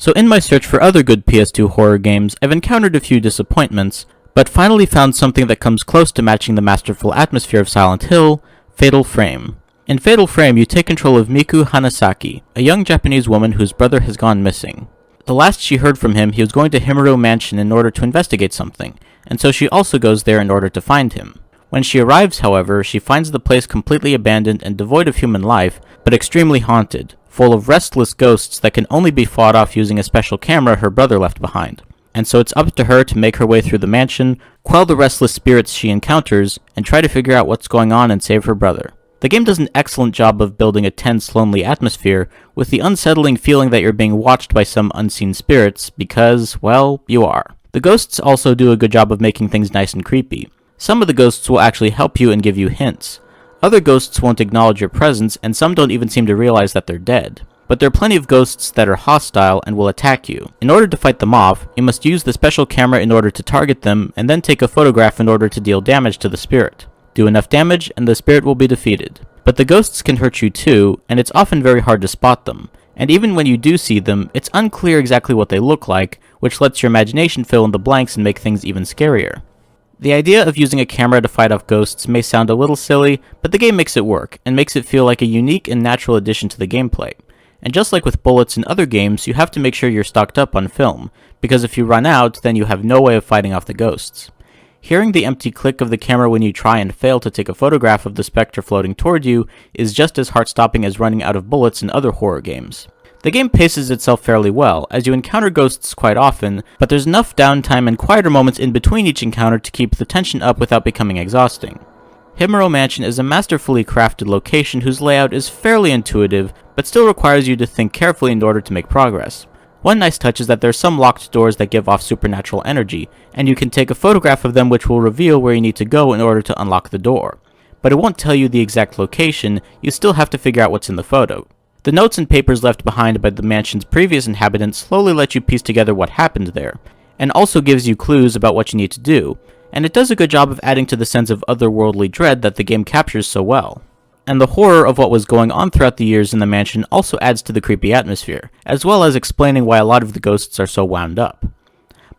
So in my search for other good PS2 horror games, I've encountered a few disappointments, but finally found something that comes close to matching the masterful atmosphere of Silent Hill, Fatal Frame. In Fatal Frame, you take control of Miku Hanasaki, a young Japanese woman whose brother has gone missing. The last she heard from him, he was going to Himuro Mansion in order to investigate something, and so she also goes there in order to find him. When she arrives, however, she finds the place completely abandoned and devoid of human life, but extremely haunted, full of restless ghosts that can only be fought off using a special camera her brother left behind. And so it's up to her to make her way through the mansion, quell the restless spirits she encounters, and try to figure out what's going on and save her brother. The game does an excellent job of building a tense, lonely atmosphere, with the unsettling feeling that you're being watched by some unseen spirits, because, well, you are. The ghosts also do a good job of making things nice and creepy. Some of the ghosts will actually help you and give you hints. Other ghosts won't acknowledge your presence, and some don't even seem to realize that they're dead. But there are plenty of ghosts that are hostile and will attack you. In order to fight them off, you must use the special camera in order to target them, and then take a photograph in order to deal damage to the spirit. Do enough damage, and the spirit will be defeated. But the ghosts can hurt you too, and it's often very hard to spot them. And even when you do see them, it's unclear exactly what they look like, which lets your imagination fill in the blanks and make things even scarier. The idea of using a camera to fight off ghosts may sound a little silly, but the game makes it work, and makes it feel like a unique and natural addition to the gameplay. And just like with bullets in other games, you have to make sure you're stocked up on film, because if you run out, then you have no way of fighting off the ghosts. Hearing the empty click of the camera when you try and fail to take a photograph of the specter floating toward you is just as heart-stopping as running out of bullets in other horror games. The game paces itself fairly well, as you encounter ghosts quite often, but there's enough downtime and quieter moments in between each encounter to keep the tension up without becoming exhausting. Himuro Mansion is a masterfully crafted location whose layout is fairly intuitive, but still requires you to think carefully in order to make progress. One nice touch is that there are some locked doors that give off supernatural energy, and you can take a photograph of them which will reveal where you need to go in order to unlock the door. But it won't tell you the exact location, you still have to figure out what's in the photo. The notes and papers left behind by the mansion's previous inhabitants slowly let you piece together what happened there, and also gives you clues about what you need to do, and it does a good job of adding to the sense of otherworldly dread that the game captures so well. And the horror of what was going on throughout the years in the mansion also adds to the creepy atmosphere, as well as explaining why a lot of the ghosts are so wound up.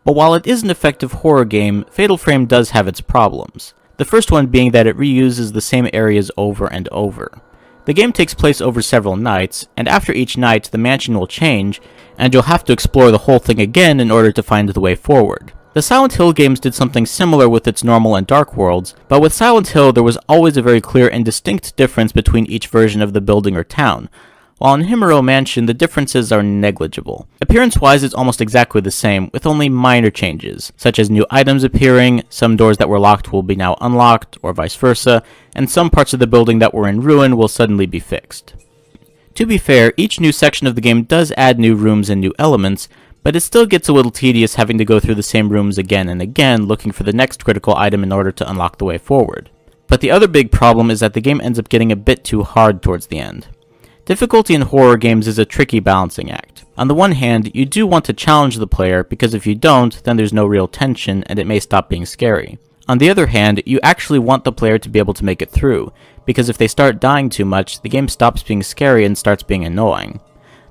But while it is an effective horror game, Fatal Frame does have its problems. The first one being that it reuses the same areas over and over. The game takes place over several nights, and after each night the mansion will change, and you'll have to explore the whole thing again in order to find the way forward. The Silent Hill games did something similar with its normal and dark worlds, but with Silent Hill there was always a very clear and distinct difference between each version of the building or town, while in Himuro Mansion the differences are negligible. Appearance-wise it's almost exactly the same, with only minor changes, such as new items appearing, some doors that were locked will be now unlocked, or vice versa, and some parts of the building that were in ruin will suddenly be fixed. To be fair, each new section of the game does add new rooms and new elements, but it still gets a little tedious having to go through the same rooms again and again looking for the next critical item in order to unlock the way forward. But the other big problem is that the game ends up getting a bit too hard towards the end. Difficulty in horror games is a tricky balancing act. On the one hand, you do want to challenge the player, because if you don't, then there's no real tension and it may stop being scary. On the other hand, you actually want the player to be able to make it through, because if they start dying too much, the game stops being scary and starts being annoying.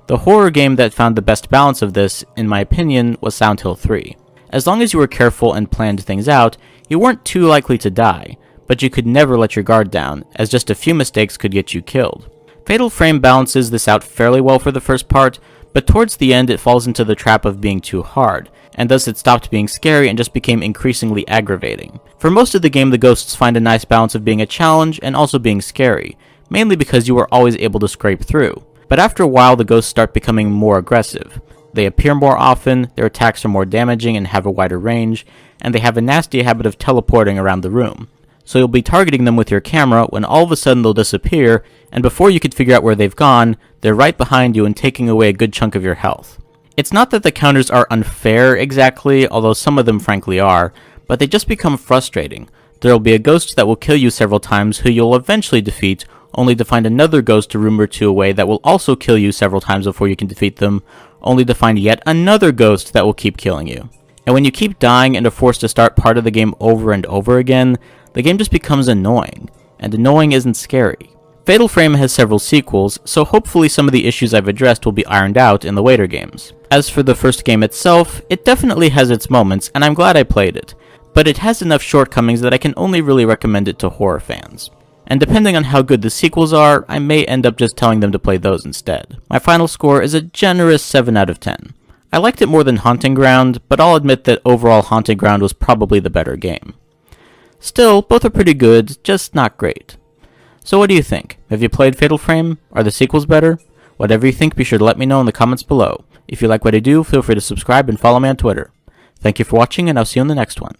The horror game that found the best balance of this, in my opinion, was Silent Hill 3. As long as you were careful and planned things out, you weren't too likely to die, but you could never let your guard down, as just a few mistakes could get you killed. Fatal Frame balances this out fairly well for the first part, but towards the end it falls into the trap of being too hard, and thus it stopped being scary and just became increasingly aggravating. For most of the game the ghosts find a nice balance of being a challenge and also being scary, mainly because you are always able to scrape through. But after a while the ghosts start becoming more aggressive. They appear more often, their attacks are more damaging and have a wider range, and they have a nasty habit of teleporting around the room. So you'll be targeting them with your camera when all of a sudden they'll disappear, and before you could figure out where they've gone, they're right behind you and taking away a good chunk of your health. It's not that the counters are unfair exactly, although some of them frankly are, but they just become frustrating. There'll be a ghost that will kill you several times who you'll eventually defeat, only to find another ghost a room or two away that will also kill you several times before you can defeat them, only to find yet another ghost that will keep killing you. And when you keep dying and are forced to start part of the game over and over again, the game just becomes annoying, and annoying isn't scary. Fatal Frame has several sequels, so hopefully some of the issues I've addressed will be ironed out in the later games. As for the first game itself, it definitely has its moments, and I'm glad I played it, but it has enough shortcomings that I can only really recommend it to horror fans. And depending on how good the sequels are, I may end up just telling them to play those instead. My final score is a generous 7 out of 10. I liked it more than Haunting Ground, but I'll admit that overall Haunting Ground was probably the better game. Still, both are pretty good, just not great. So what do you think? Have you played Fatal Frame? Are the sequels better? Whatever you think, be sure to let me know in the comments below. If you like what I do, feel free to subscribe and follow me on Twitter. Thank you for watching, and I'll see you in the next one.